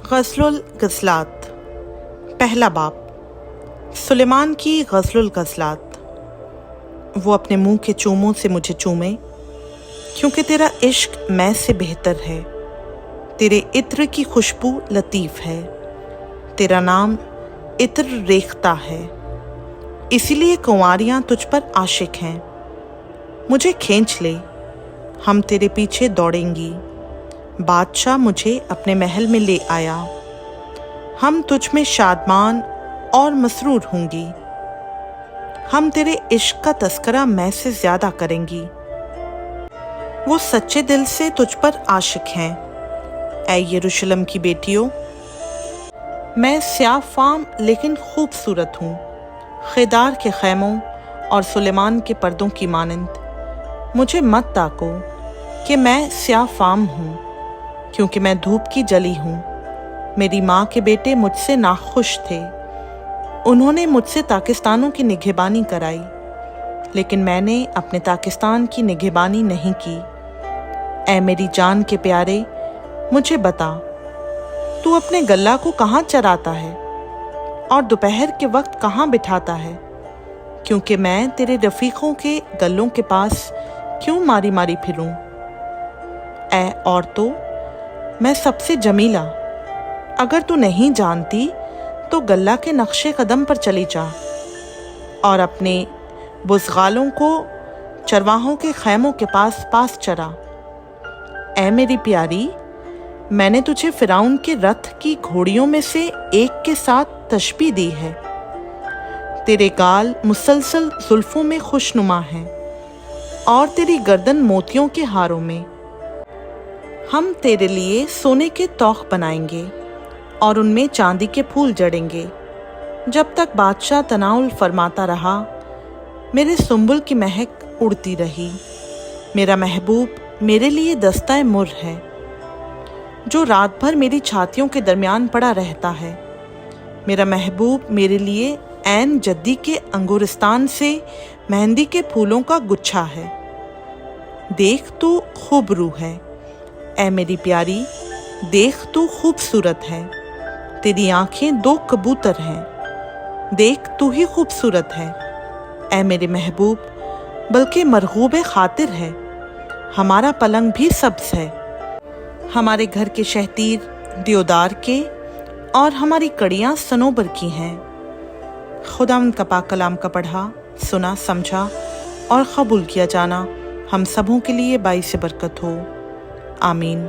ग़ज़लुल ग़ज़लात। पहला बाब। सुलेमान की ग़ज़लुल ग़ज़लात। वो अपने मुंह के चूमों से मुझे चूमे, क्योंकि तेरा इश्क मैं से बेहतर है। तेरे इत्र की खुशबू लतीफ़ है, तेरा नाम इत्र रेख्ता है, इसीलिए कुंवारियाँ तुझ पर आशिक हैं। मुझे खींच ले, हम तेरे पीछे दौड़ेंगी। बादशाह मुझे अपने महल में ले आया, हम तुझ में शादमान और मसरूर होंगी। हम तेरे इश्क का तस्करा मैं से ज़्यादा करेंगी। वो सच्चे दिल से तुझ पर आशिक हैं, ऐ यरूशलेम की बेटियों। मैं स्याह फाम लेकिन खूबसूरत हूँ, खिदार के खैमों और सुलेमान के पर्दों की मानंद। मुझे मत ताको कि मैं स्याह फाम हूँ, क्योंकि मैं धूप की जली हूँ। मेरी माँ के बेटे मुझसे नाखुश थे, उन्होंने मुझसे ताकिस्तानों की निगहबानी कराई, लेकिन मैंने अपने ताकिस्तान की निगहबानी नहीं की। ऐ मेरी जान के प्यारे, मुझे बता, तू अपने गल्ला को कहाँ चराता है और दोपहर के वक्त कहाँ बिठाता है? क्योंकि मैं तेरे रफ़ीक़ों के गल्लों के पास क्यों मारी मारी फिरूं? ऐ औरतों, मैं सबसे जमीला। अगर तू नहीं जानती तो गल्ला के नक्शे कदम पर चली जा और अपने बुज़गालों को चरवाहों के खैमों के पास चरा। ऐ मेरी प्यारी, मैंने तुझे फ़िरौन के रथ की घोड़ियों में से एक के साथ तशबीह दी है। तेरे गाल मुसलसल जुल्फ़ों में खुशनुमा हैं और तेरी गर्दन मोतियों के हारों में। हम तेरे लिए सोने के तौख बनाएंगे और उनमें चांदी के फूल जड़ेंगे। जब तक बादशाह तनाउल फरमाता रहा, मेरे सुंबुल की महक उड़ती रही। मेरा महबूब मेरे लिए दस्ताए मुर है, जो रात भर मेरी छातियों के दरमियान पड़ा रहता है। मेरा महबूब मेरे लिए ऐन जद्दी के अंगूरिस्तान से मेहंदी के फूलों का गुच्छा है। देख तू खूब रू है, ऐ मेरी प्यारी, देख तू खूबसूरत है। तेरी आंखें दो कबूतर हैं, देख तू ही खूबसूरत है। ऐ मेरे महबूब, बल्कि मरगूब खातिर है। हमारा पलंग भी सब्ज है, हमारे घर के शहतीर देवदार के और हमारी कड़ियाँ सनोबर की हैं। खुदावंद का पाक कलाम का पढ़ा, सुना, समझा और कबूल किया जाना हम सबों के लिए बाइस बरकत हो। आमीन।